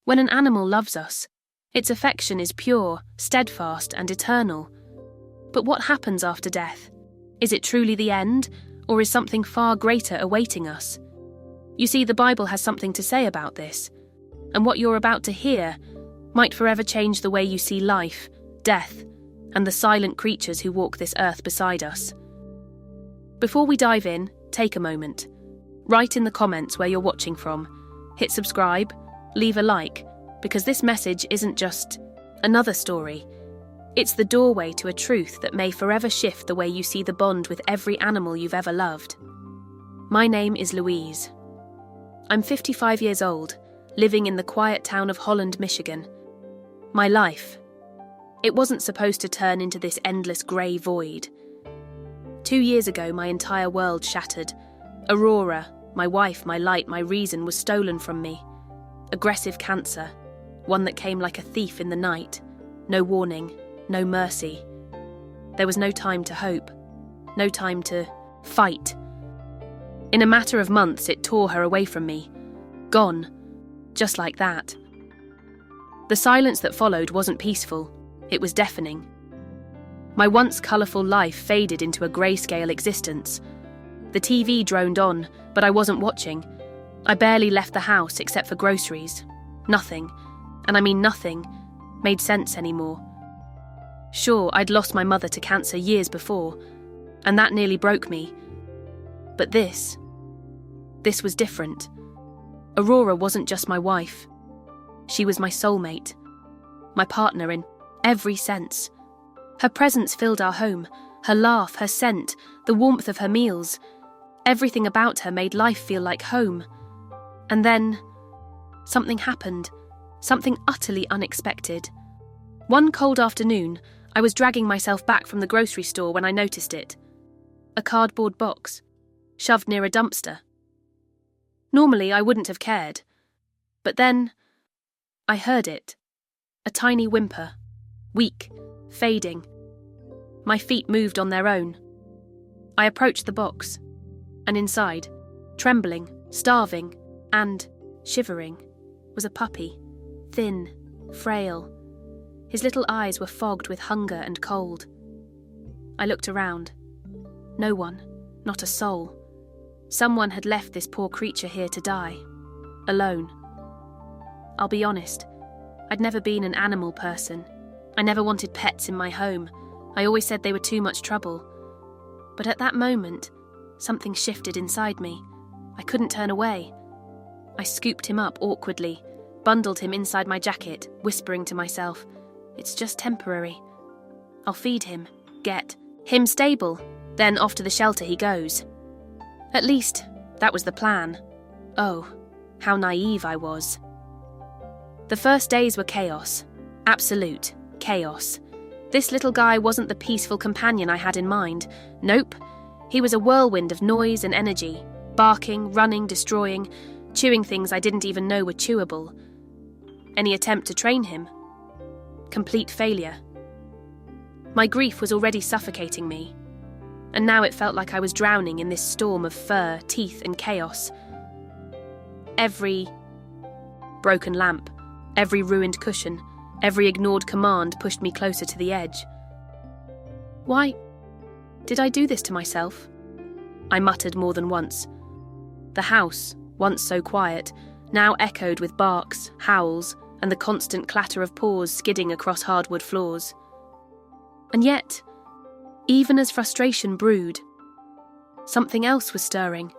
When an animal loves us, its affection is pure, steadfast, and eternal. But what happens after death? Is it truly the end, or is something far greater awaiting us? You see, the Bible has something to say about this, and what you're about to hear might forever change the way you see life, death, and the silent creatures who walk this earth beside us. Before we dive in, take a moment. Write in the comments where you're watching from. Hit subscribe, leave a like, because this message isn't just another story. It's the doorway to a truth that may forever shift the way you see the bond with every animal you've ever loved. My name is Louise. I'm 55 years old, living in the quiet town of Holland, Michigan. My life. It wasn't supposed to turn into this endless grey void. 2 years ago, my entire world shattered. Aurora, my wife, my light, my reason, was stolen from me. Aggressive cancer, one that came like a thief in the night. No warning, no mercy. There was no time to hope, no time to fight. In a matter of months, it tore her away from me. Gone, just like that. The silence that followed wasn't peaceful, it was deafening. My once colourful life faded into a grayscale existence. The TV droned on, but I wasn't watching. I barely left the house except for groceries. Nothing, and I mean nothing, made sense anymore. Sure, I'd lost my mother to cancer years before, and that nearly broke me. But this was different. Aurora wasn't just my wife. She was my soulmate, my partner in every sense. Her presence filled our home, her laugh, her scent, the warmth of her meals. Everything about her made life feel like home. And then, something happened, something utterly unexpected. One cold afternoon, I was dragging myself back from the grocery store when I noticed it. A cardboard box, shoved near a dumpster. Normally, I wouldn't have cared. But then, I heard it. A tiny whimper, weak, fading. My feet moved on their own. I approached the box, and inside, trembling, starving, and shivering, was a puppy, thin, frail. His little eyes were fogged with hunger and cold. I looked around. No one, not a soul. Someone had left this poor creature here to die, alone. I'll be honest, I'd never been an animal person. I never wanted pets in my home. I always said they were too much trouble. But at that moment, something shifted inside me. I couldn't turn away. I scooped him up awkwardly, bundled him inside my jacket, whispering to myself, "It's just temporary. I'll feed him, get him stable, then off to the shelter he goes." At least, that was the plan. Oh, how naive I was. The first days were chaos. Absolute chaos. This little guy wasn't the peaceful companion I had in mind. Nope. He was a whirlwind of noise and energy, barking, running, destroying, chewing things I didn't even know were chewable. Any attempt to train him? Complete failure. My grief was already suffocating me, and now it felt like I was drowning in this storm of fur, teeth, and chaos. Every broken lamp, every ruined cushion, every ignored command pushed me closer to the edge. Why did I do this to myself? I muttered more than once. The house, once so quiet, now echoed with barks, howls, and the constant clatter of paws skidding across hardwood floors. And yet, even as frustration brewed, something else was stirring.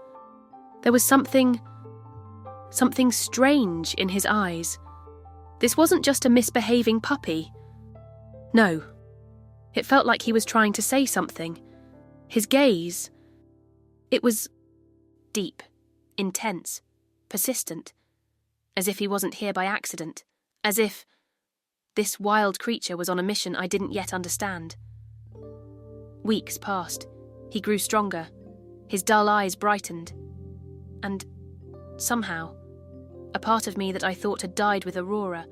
There was something strange in his eyes. This wasn't just a misbehaving puppy. No. It felt like he was trying to say something. His gaze, it was deep, intense, persistent, as if he wasn't here by accident, as if this wild creature was on a mission I didn't yet understand. Weeks passed. He grew stronger. His dull eyes brightened. And somehow, a part of me that I thought had died with Aurora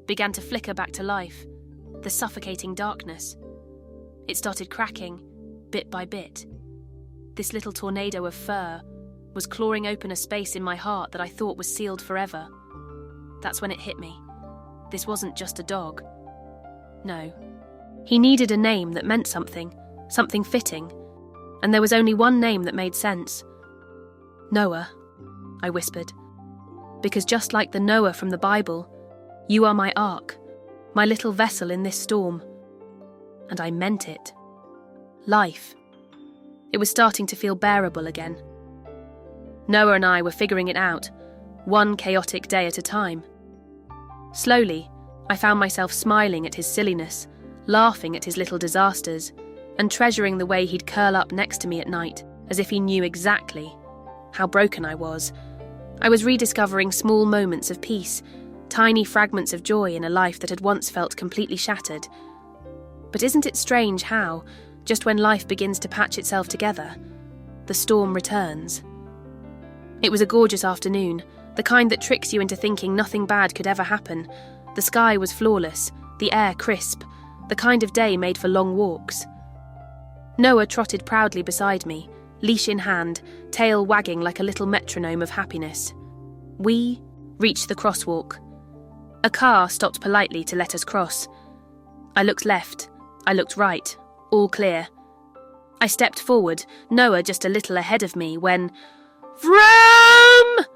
began to flicker back to life, the suffocating darkness. It started cracking, bit by bit. This little tornado of fur was clawing open a space in my heart that I thought was sealed forever. That's when it hit me. This wasn't just a dog. No. He needed a name that meant something fitting, and there was only one name that made sense. Noah, I whispered. Because just like the Noah from the Bible, you are my ark, my little vessel in this storm. And I meant it. Life. It was starting to feel bearable again. Noah and I were figuring it out, one chaotic day at a time. Slowly, I found myself smiling at his silliness, laughing at his little disasters, and treasuring the way he'd curl up next to me at night, as if he knew exactly how broken I was. I was rediscovering small moments of peace, tiny fragments of joy in a life that had once felt completely shattered. But isn't it strange how, just when life begins to patch itself together, the storm returns? It was a gorgeous afternoon, the kind that tricks you into thinking nothing bad could ever happen. The sky was flawless, the air crisp, the kind of day made for long walks. Noah trotted proudly beside me, leash in hand, tail wagging like a little metronome of happiness. We reached the crosswalk. A car stopped politely to let us cross. I looked left, I looked right, all clear. I stepped forward, Noah just a little ahead of me, when... Vroom!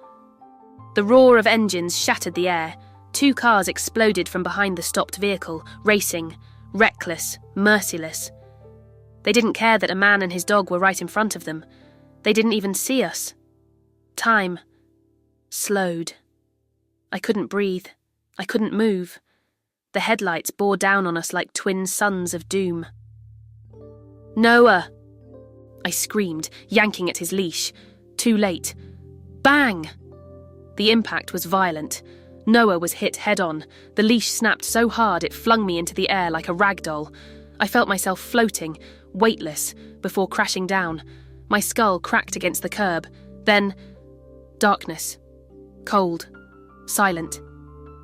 The roar of engines shattered the air. 2 cars exploded from behind the stopped vehicle, racing, reckless, merciless. They didn't care that a man and his dog were right in front of them. They didn't even see us. Time slowed. I couldn't breathe. I couldn't move. The headlights bore down on us like twin suns of doom. Noah! I screamed, yanking at his leash. Too late. Bang! The impact was violent. Noah was hit head-on. The leash snapped so hard it flung me into the air like a rag doll. I felt myself floating, weightless, before crashing down. My skull cracked against the curb. Then, darkness. Cold. Silent.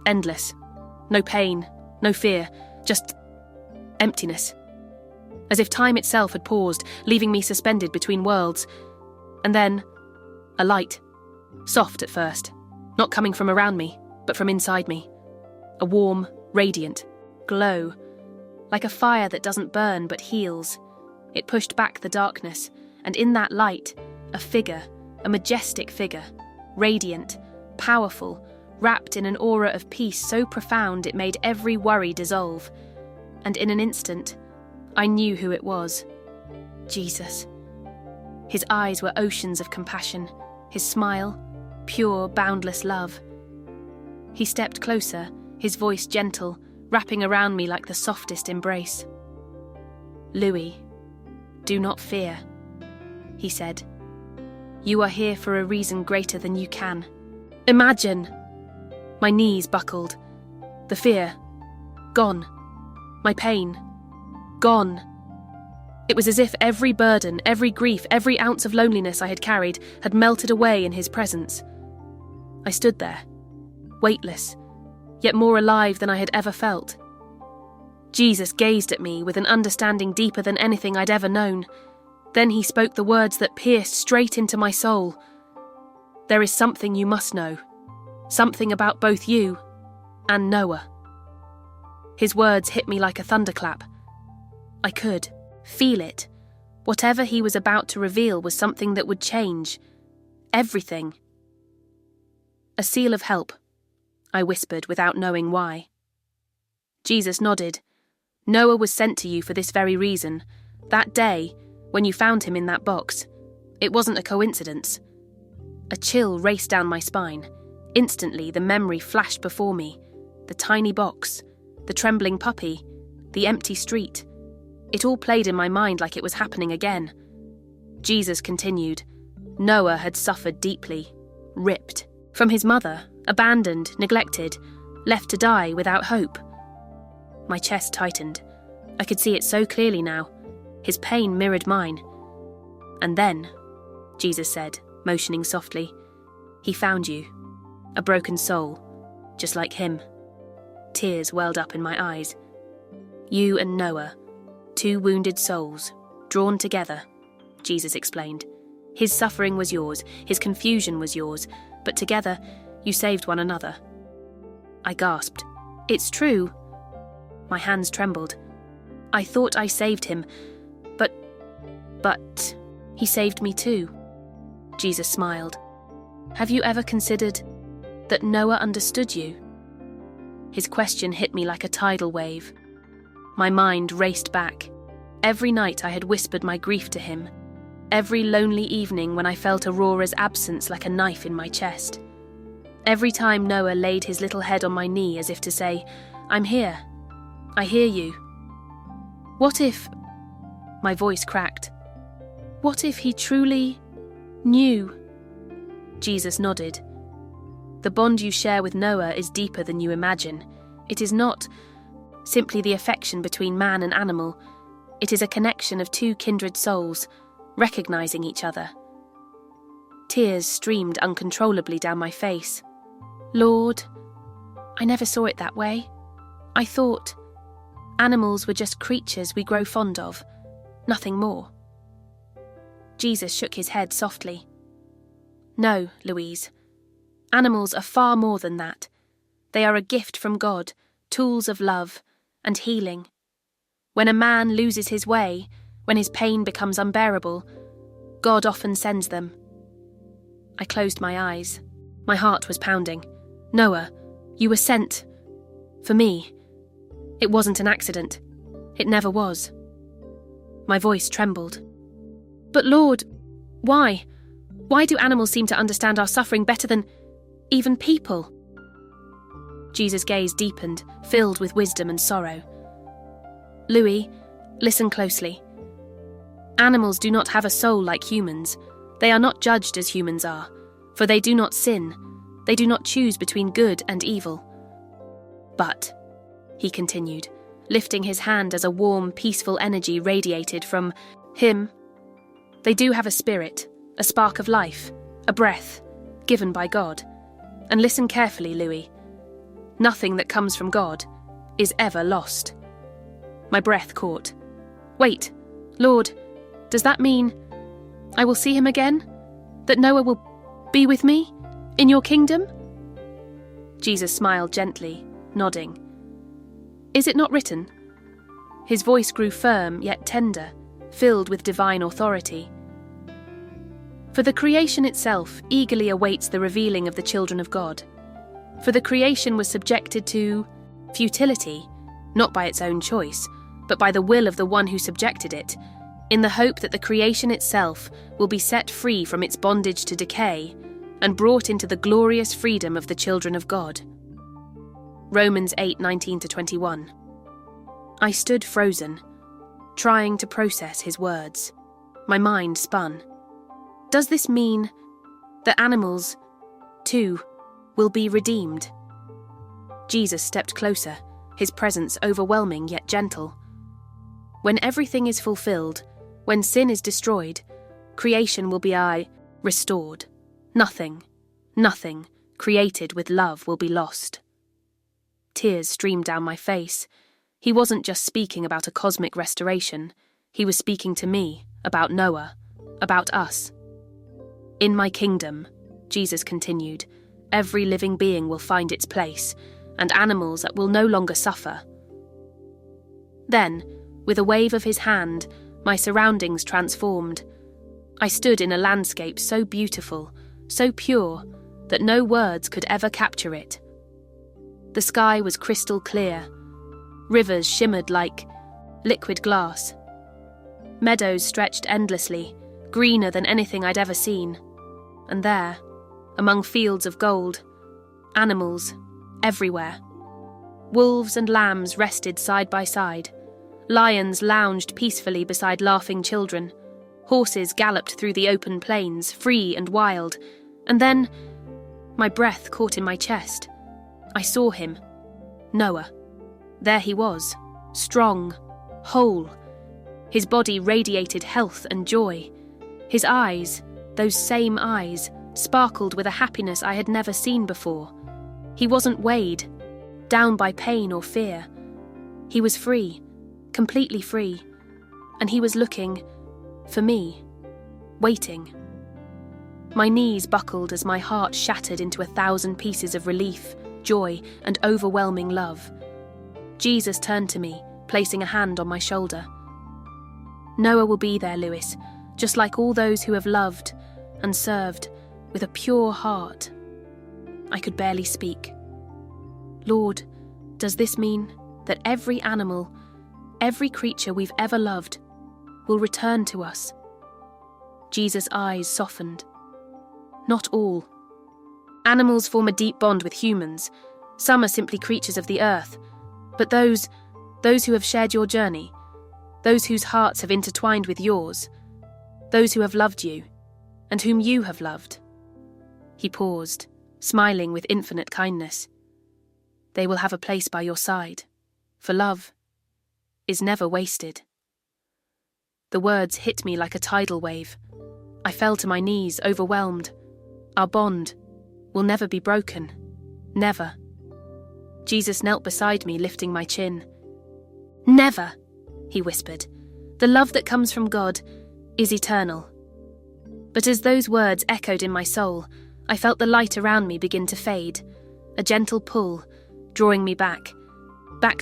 Endless. No pain. No fear. Just emptiness. As if time itself had paused, leaving me suspended between worlds. And then, a light. Soft at first. Not coming from around me, but from inside me. A warm, radiant glow. Like a fire that doesn't burn but heals. It pushed back the darkness, and in that light, a figure, a majestic figure, radiant, powerful, wrapped in an aura of peace so profound it made every worry dissolve. And in an instant, I knew who it was. Jesus. His eyes were oceans of compassion, his smile, pure, boundless love. He stepped closer, his voice gentle, wrapping around me like the softest embrace. Louis, do not fear, he said. You are here for a reason greater than you can. Imagine! My knees buckled. The fear, gone. My pain, gone. It was as if every burden, every grief, every ounce of loneliness I had carried had melted away in his presence. I stood there, weightless, yet more alive than I had ever felt. Jesus gazed at me with an understanding deeper than anything I'd ever known. Then he spoke the words that pierced straight into my soul. There is something you must know. Something about both you and Noah. His words hit me like a thunderclap. I could feel it. Whatever he was about to reveal was something that would change everything. A seal of help, I whispered without knowing why. Jesus nodded. Noah was sent to you for this very reason. That day, when you found him in that box, it wasn't a coincidence. A chill raced down my spine. Instantly, the memory flashed before me. The tiny box, the trembling puppy, the empty street. It all played in my mind like it was happening again. Jesus continued. Noah had suffered deeply, ripped from his mother, abandoned, neglected, left to die without hope. My chest tightened. I could see it so clearly now. His pain mirrored mine. And then, Jesus said, motioning softly, he found you, a broken soul, just like him. Tears welled up in my eyes. You and Noah, 2 wounded souls, drawn together, Jesus explained. His suffering was yours, his confusion was yours, but together you saved one another. I gasped. "It's true." My hands trembled. "I thought I saved him, but he saved me too." Jesus smiled. "Have you ever considered that Noah understood you?" His question hit me like a tidal wave. My mind raced back. Every night I had whispered my grief to him. Every lonely evening when I felt Aurora's absence like a knife in my chest. Every time Noah laid his little head on my knee as if to say, "I'm here. I hear you." What if... My voice cracked. What if he truly knew? Jesus nodded. "The bond you share with Noah is deeper than you imagine. It is not simply the affection between man and animal. It is a connection of two kindred souls, recognizing each other." Tears streamed uncontrollably down my face. "Lord, I never saw it that way. I thought animals were just creatures we grow fond of, nothing more." Jesus shook his head softly. "No, Louise. Animals are far more than that. They are a gift from God, tools of love and healing. When a man loses his way, when his pain becomes unbearable, God often sends them." I closed my eyes. My heart was pounding. "Noah, you were sent. For me. It wasn't an accident. It never was." My voice trembled. "But Lord, why? Why do animals seem to understand our suffering better than even people?" Jesus' gaze deepened, filled with wisdom and sorrow. "Louis, listen closely. Animals do not have a soul like humans. They are not judged as humans are, for they do not sin. They do not choose between good and evil. But," he continued, lifting his hand as a warm, peaceful energy radiated from him, "they do have a spirit, a spark of life, a breath, given by God. And listen carefully, Louis. Nothing that comes from God is ever lost." My breath caught. "Wait, Lord, does that mean I will see him again? That Noah will be with me in your kingdom?" Jesus smiled gently, nodding. "Is it not written?" His voice grew firm yet tender, filled with divine authority. "For the creation itself eagerly awaits the revealing of the children of God. For the creation was subjected to futility, not by its own choice, but by the will of the one who subjected it, in the hope that the creation itself will be set free from its bondage to decay and brought into the glorious freedom of the children of God." Romans 8:19-21. I stood frozen, trying to process his words. My mind spun. Does this mean that animals, too, will be redeemed? Jesus stepped closer, his presence overwhelming yet gentle. When everything is fulfilled, when sin is destroyed, creation will be restored. Nothing created with love will be lost. Tears streamed down my face. He wasn't just speaking about a cosmic restoration. He was speaking to me, about Noah, about us. "In my kingdom," Jesus continued, "every living being will find its place, and animals that will no longer suffer." Then, with a wave of his hand, my surroundings transformed. I stood in a landscape so beautiful, so pure, that no words could ever capture it. The sky was crystal clear. Rivers shimmered like liquid glass. Meadows stretched endlessly, greener than anything I'd ever seen. And there, among fields of gold, animals everywhere. Wolves and lambs rested side by side. Lions lounged peacefully beside laughing children. Horses galloped through the open plains, free and wild. And then, my breath caught in my chest. I saw him. Noah. There he was, strong, whole. His body radiated health and joy. His eyes, those same eyes, sparkled with a happiness I had never seen before. He wasn't weighed, down by pain or fear. He was free, completely free, and he was looking for me, waiting. My knees buckled as my heart shattered into 1,000 pieces of relief, joy, and overwhelming love. Jesus turned to me, placing a hand on my shoulder. Noah will be there, Lewis, just like all those who have loved and served with a pure heart. I could barely speak. Lord, does this mean that every animal, every creature we've ever loved, will return to us? Jesus' eyes softened. Not all. Animals form a deep bond with humans. Some are simply creatures of the earth. But those who have shared your journey, those whose hearts have intertwined with yours, those who have loved you, and whom you have loved. He paused, smiling with infinite kindness. They will have a place by your side, for love is never wasted. The words hit me like a tidal wave. I fell to my knees, overwhelmed. Our bond will never be broken. Never. Jesus knelt beside me, lifting my chin. Never, he whispered. The love that comes from God is eternal. But as those words echoed in my soul, I felt the light around me begin to fade, a gentle pull, drawing me back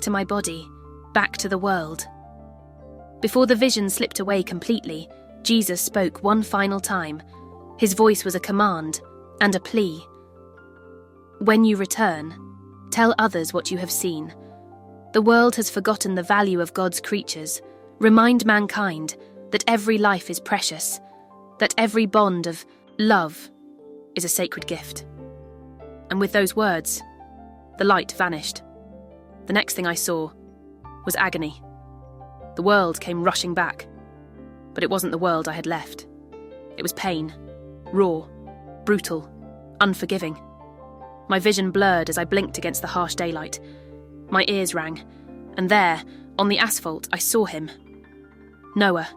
to my body, back to the world. Before the vision slipped away completely, Jesus spoke one final time. His voice was a command and a plea. When you return, tell others what you have seen. The world has forgotten the value of God's creatures. Remind mankind that every life is precious, that every bond of love is a sacred gift. And with those words, the light vanished. The next thing I saw was agony. The world came rushing back, but it wasn't the world I had left. It was pain, raw, brutal, unforgiving. My vision blurred as I blinked against the harsh daylight. My ears rang, and there, on the asphalt, I saw him. Noah.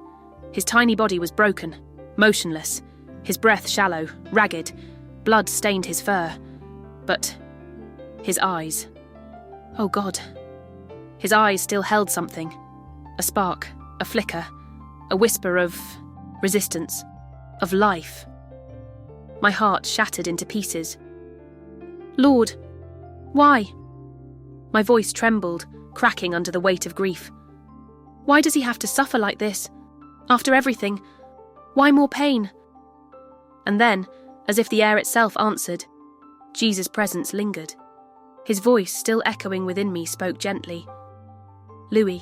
His tiny body was broken, motionless, his breath shallow, ragged, blood stained his fur. But his eyes. Oh God. His eyes still held something. A spark, a flicker, a whisper of resistance, of life. My heart shattered into pieces. Lord, why? My voice trembled, cracking under the weight of grief. Why does he have to suffer like this? After everything, why more pain? And then, as if the air itself answered, Jesus' presence lingered. His voice, still echoing within me, spoke gently. Louis,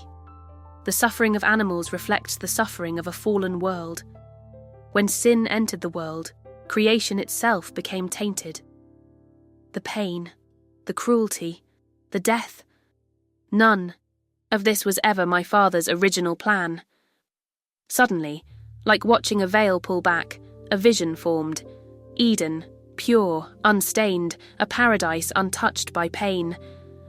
the suffering of animals reflects the suffering of a fallen world. When sin entered the world, creation itself became tainted. The pain, the cruelty, the death, none of this was ever my Father's original plan. Suddenly, like watching a veil pull back, a vision formed. Eden, pure, unstained, a paradise untouched by pain.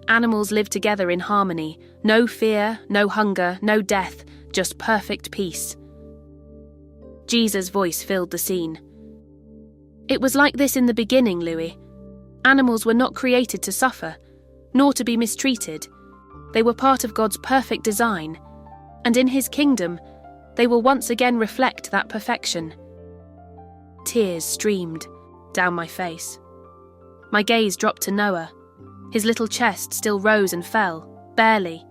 Animals live together in harmony, no fear, no hunger, no death, just perfect peace. Jesus' voice filled the scene. It was like this in the beginning, Louis. Animals were not created to suffer, nor to be mistreated. They were part of God's perfect design, and in his kingdom, they will once again reflect that perfection. Tears streamed down my face. My gaze dropped to Noah. His little chest still rose and fell, barely.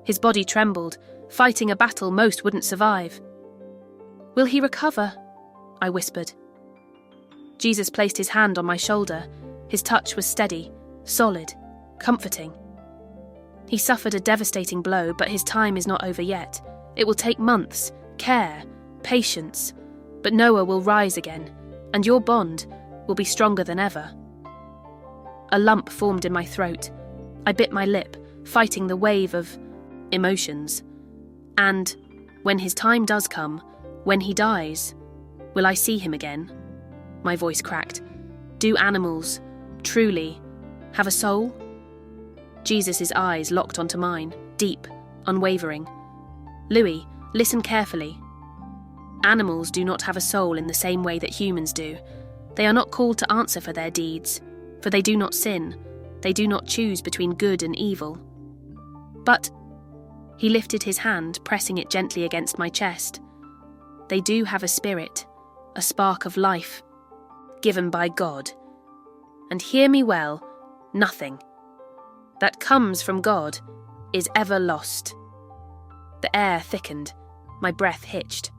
His body trembled, fighting a battle most wouldn't survive. Will he recover? I whispered. Jesus placed his hand on my shoulder. His touch was steady, solid, comforting. He suffered a devastating blow, but his time is not over yet. It will take months, care, patience. But Noah will rise again, and your bond will be stronger than ever. A lump formed in my throat. I bit my lip, fighting the wave of emotions. And when his time does come, when he dies, will I see him again? My voice cracked. Do animals, truly, have a soul? Jesus' eyes locked onto mine, deep, unwavering. Louis, listen carefully. Animals do not have a soul in the same way that humans do. They are not called to answer for their deeds, for they do not sin. They do not choose between good and evil. But he lifted his hand, pressing it gently against my chest. They do have a spirit, a spark of life, given by God. And hear me well, nothing, that comes from God is ever lost. The air thickened, my breath hitched.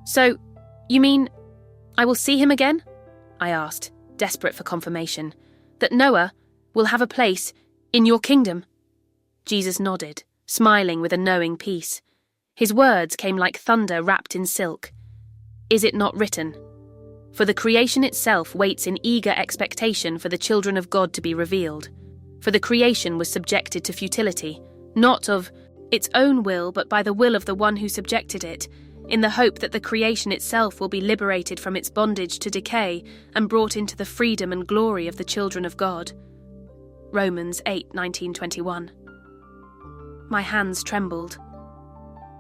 So, you mean I will see him again? I asked, desperate for confirmation. That Noah will have a place in your kingdom? Jesus nodded, smiling with a knowing peace. His words came like thunder wrapped in silk. Is it not written? For the creation itself waits in eager expectation for the children of God to be revealed. For the creation was subjected to futility, not of its own will, but by the will of the one who subjected it, in the hope that the creation itself will be liberated from its bondage to decay and brought into the freedom and glory of the children of God. Romans 8:19-21. My hands trembled.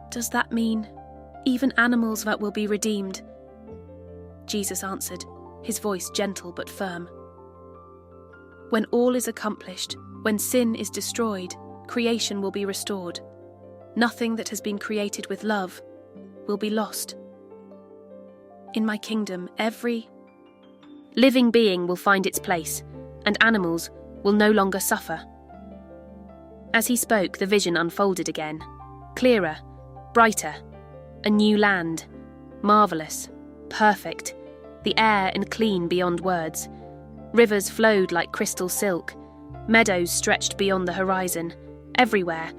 Does that mean even animals that will be redeemed? Jesus answered, his voice gentle but firm. When all is accomplished, when sin is destroyed, creation will be restored. Nothing that has been created with love will be lost. In my kingdom, every living being will find its place, and animals will no longer suffer. As he spoke, the vision unfolded again, clearer, brighter, a new land, marvellous, perfect, the air and clean beyond words. Rivers flowed like crystal silk, meadows stretched beyond the horizon, everywhere.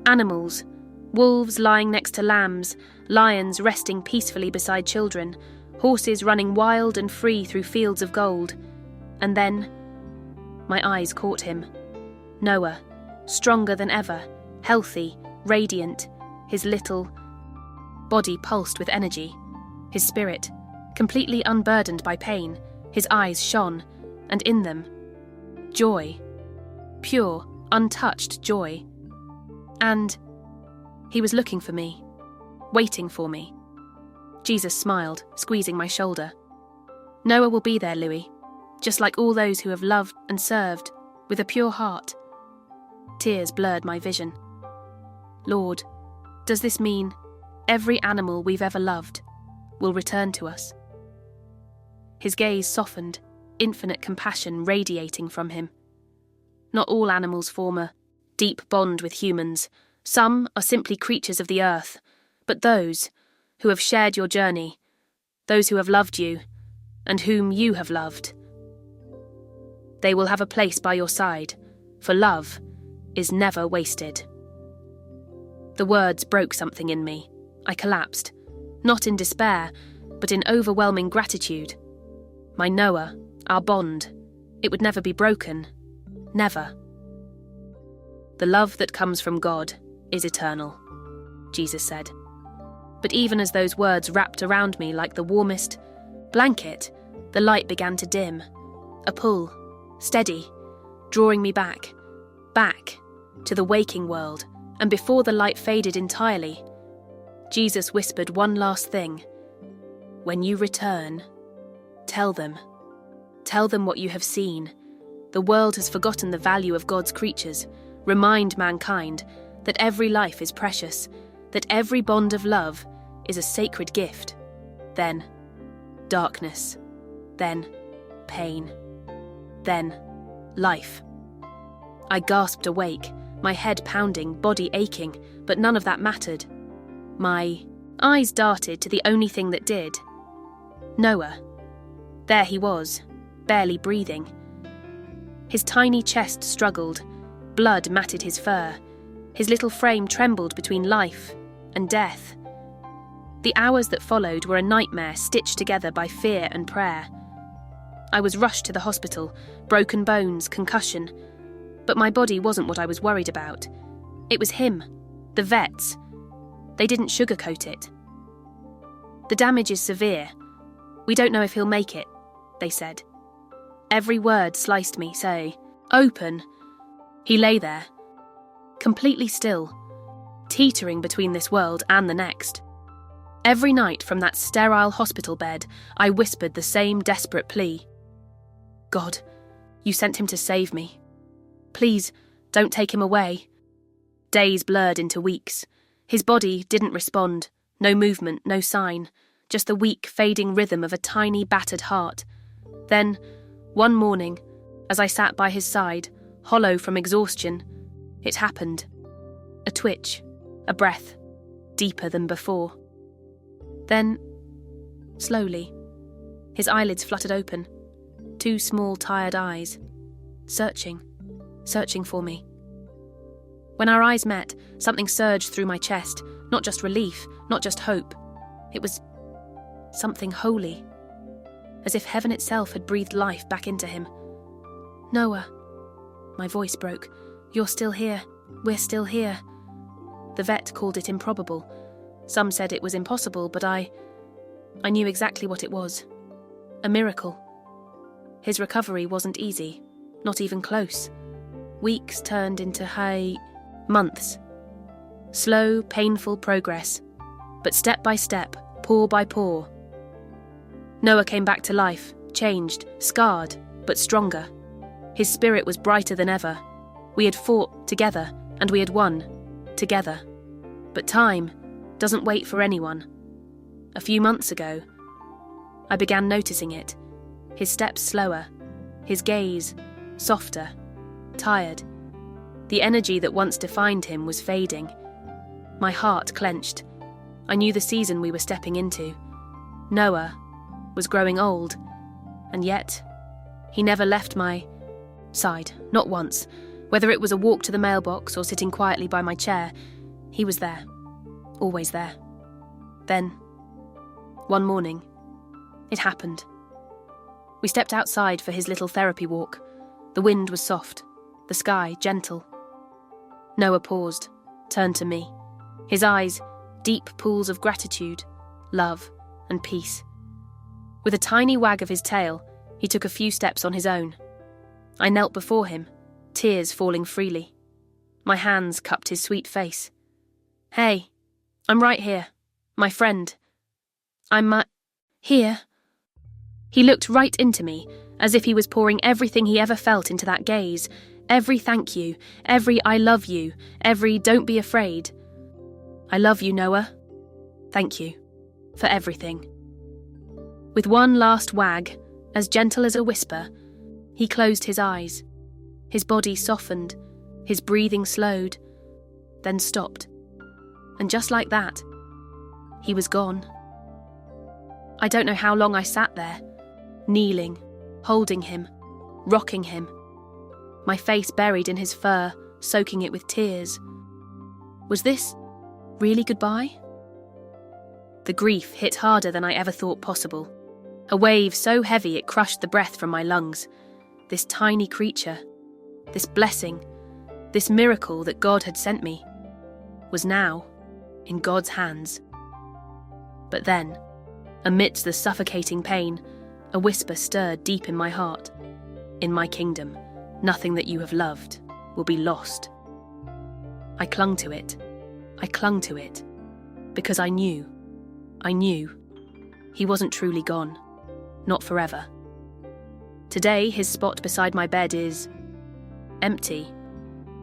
Animals, wolves lying next to lambs, lions resting peacefully beside children, horses running wild and free through fields of gold. And then, my eyes caught him. Noah, stronger than ever, healthy, radiant, his little body pulsed with energy. His spirit, completely unburdened by pain, his eyes shone, and in them, joy. Pure, untouched joy. And he was looking for me, waiting for me. Jesus smiled, squeezing my shoulder. Noah will be there, Louis, just like all those who have loved and served with a pure heart. Tears blurred my vision. Lord, does this mean every animal we've ever loved will return to us? His gaze softened, infinite compassion radiating from him. Not all animals form a deep bond with humans. Some are simply creatures of the earth, but those who have shared your journey, those who have loved you, and whom you have loved, they will have a place by your side, for love is never wasted. The words broke something in me. I collapsed, not in despair, but in overwhelming gratitude. My Noah, our bond, it would never be broken. Never. The love that comes from God is eternal, Jesus said. But even as those words wrapped around me like the warmest blanket, the light began to dim. A pull, steady, drawing me back to the waking world, and before the light faded entirely, Jesus whispered one last thing. When you return, tell them what you have seen. The world has forgotten the value of God's creatures. Remind mankind that every life is precious, that every bond of love is a sacred gift. Then, darkness. Then, pain. Then, life. I gasped awake, my head pounding, body aching, but none of that mattered. My eyes darted to the only thing that did. Noah. There he was, barely breathing. His tiny chest struggled, blood matted his fur. His little frame trembled between life and death. The hours that followed were a nightmare stitched together by fear and prayer. I was rushed to the hospital, broken bones, concussion. But my body wasn't what I was worried about. It was him, the vets. They didn't sugarcoat it. The damage is severe. We don't know if he'll make it, they said. Every word sliced me, say, open. He lay there, completely still, teetering between this world and the next. Every night from that sterile hospital bed, I whispered the same desperate plea. God, you sent him to save me. Please, don't take him away. Days blurred into weeks. His body didn't respond. No movement, no sign. Just the weak, fading rhythm of a tiny, battered heart. Then, one morning, as I sat by his side, hollow from exhaustion. It happened. A twitch, a breath, deeper than before. Then, slowly, his eyelids fluttered open, two small, tired eyes, searching for me. When our eyes met, something surged through my chest, not just relief, not just hope. It was something holy, as if heaven itself had breathed life back into him. "Noah," my voice broke. "You're still here. We're still here." The vet called it improbable. Some said it was impossible, but I knew exactly what it was. A miracle. His recovery wasn't easy, not even close. Weeks turned into months. Slow, painful progress, but step by step, paw by paw. Noah came back to life, changed, scarred, but stronger. His spirit was brighter than ever. We had fought together, and we had won together. But time doesn't wait for anyone. A few months ago, I began noticing it. His steps slower, his gaze softer, tired. The energy that once defined him was fading. My heart clenched. I knew the season we were stepping into. Noah was growing old, and yet he never left my side, not once. Whether it was a walk to the mailbox or sitting quietly by my chair, he was there, always there. Then, one morning, it happened. We stepped outside for his little therapy walk. The wind was soft, the sky gentle. Noah paused, turned to me. His eyes, deep pools of gratitude, love, and peace. With a tiny wag of his tail, he took a few steps on his own. I knelt before him, tears falling freely. My hands cupped his sweet face. "Hey, I'm right here, my friend. I'm here." He looked right into me, as if he was pouring everything he ever felt into that gaze. Every thank you, every I love you, every don't be afraid. "I love you, Noah. Thank you for everything." With one last wag, as gentle as a whisper, he closed his eyes. His body softened, his breathing slowed, then stopped. And just like that, he was gone. I don't know how long I sat there, kneeling, holding him, rocking him, my face buried in his fur, soaking it with tears. Was this really goodbye? The grief hit harder than I ever thought possible. A wave so heavy it crushed the breath from my lungs. This tiny creature, this blessing, this miracle that God had sent me, was now in God's hands. But then, amidst the suffocating pain, a whisper stirred deep in my heart. "In my kingdom, nothing that you have loved will be lost." I clung to it, because I knew he wasn't truly gone, not forever. Today, his spot beside my bed is empty,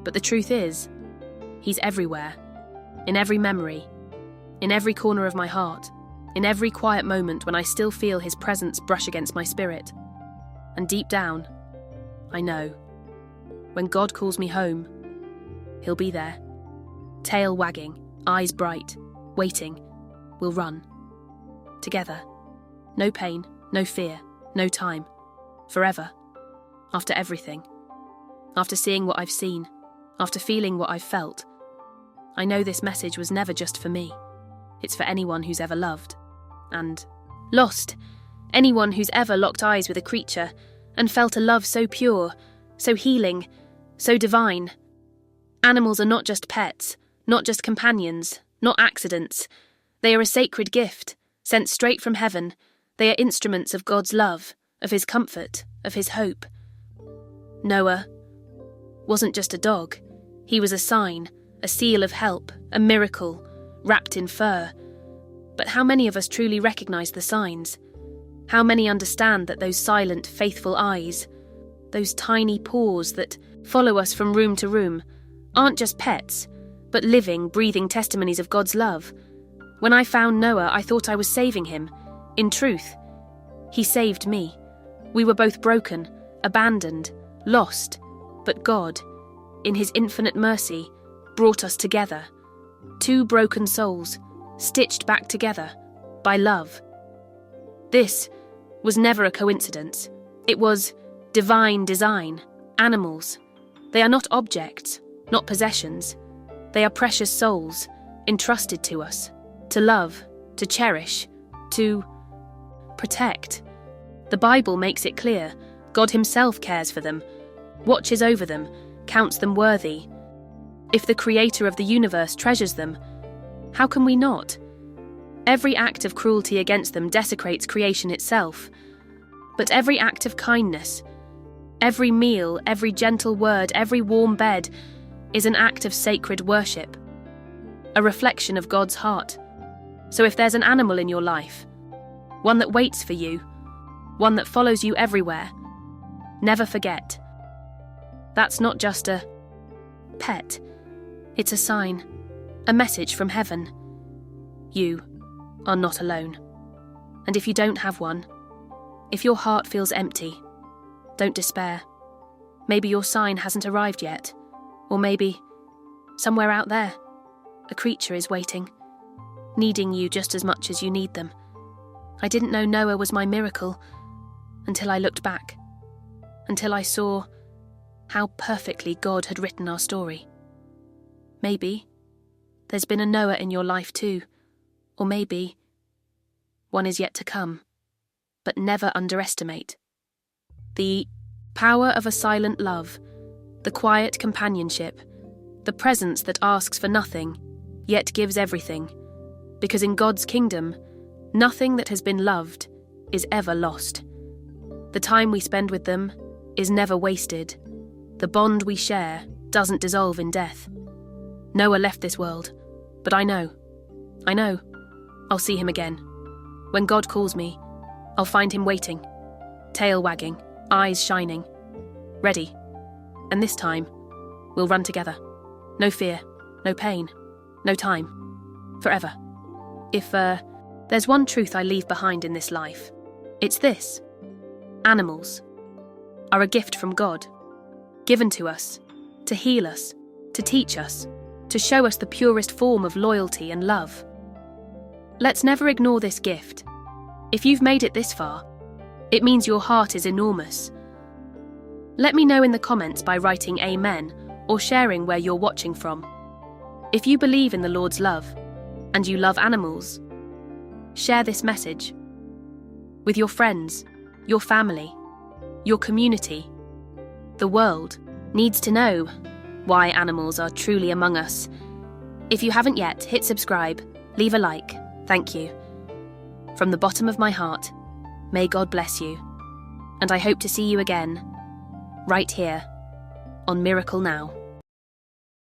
but the truth is, he's everywhere, in every memory, in every corner of my heart, in every quiet moment when I still feel his presence brush against my spirit. And deep down, I know, when God calls me home, he'll be there, tail wagging, eyes bright, waiting. We'll run. Together. No pain, no fear, no time. Forever. After everything. After seeing what I've seen. After feeling what I've felt. I know this message was never just for me. It's for anyone who's ever loved. And lost. Anyone who's ever locked eyes with a creature and felt a love so pure, so healing, so divine. Animals are not just pets, not just companions, not accidents. They are a sacred gift, sent straight from heaven. They are instruments of God's love, of his comfort, of his hope. Noah wasn't just a dog. He was a sign, a seal of help, a miracle, wrapped in fur. But how many of us truly recognize the signs? How many understand that those silent, faithful eyes, those tiny paws that follow us from room to room, aren't just pets, but living, breathing testimonies of God's love? When I found Noah, I thought I was saving him. In truth, he saved me. We were both broken, abandoned, lost, But God, in his infinite mercy, brought us together. Two broken souls, stitched back together by love. This was never a coincidence. It was divine design. Animals. They are not objects, not possessions. They are precious souls, entrusted to us, to love, to cherish, to protect. The Bible makes it clear God himself cares for them, watches over them, counts them worthy. If the creator of the universe treasures them, how can we not? Every act of cruelty against them desecrates creation itself. But every act of kindness, every meal, every gentle word, every warm bed is an act of sacred worship, a reflection of God's heart. So if there's an animal in your life, one that waits for you, one that follows you everywhere, never forget. That's not just a pet. It's a sign, a message from heaven. You are not alone. And if you don't have one, if your heart feels empty, don't despair. Maybe your sign hasn't arrived yet. Or maybe, somewhere out there, a creature is waiting, needing you just as much as you need them. I didn't know Noah was my miracle until I looked back, until I saw how perfectly God had written our story. Maybe there's been a Noah in your life too, or maybe one is yet to come. But never underestimate the power of a silent love, the quiet companionship, the presence that asks for nothing, yet gives everything. Because in God's kingdom, nothing that has been loved is ever lost. The time we spend with them is never wasted. The bond we share doesn't dissolve in death. Noah left this world, but I know, I'll see him again. When God calls me, I'll find him waiting, tail wagging, eyes shining, ready. And this time, we'll run together. No fear, no pain, no time. Forever. If there's one truth I leave behind in this life, it's this. Animals are a gift from God, given to us, to heal us, to teach us, to show us the purest form of loyalty and love. Let's never ignore this gift. If you've made it this far, it means your heart is enormous. Let me know in the comments by writing Amen or sharing where you're watching from. If you believe in the Lord's love and you love animals, share this message with your friends, your family, your community. The world needs to know why animals are truly among us. If you haven't yet, hit subscribe, leave a like. Thank you. From the bottom of my heart, may God bless you. And I hope to see you again, right here, on Miracle Now.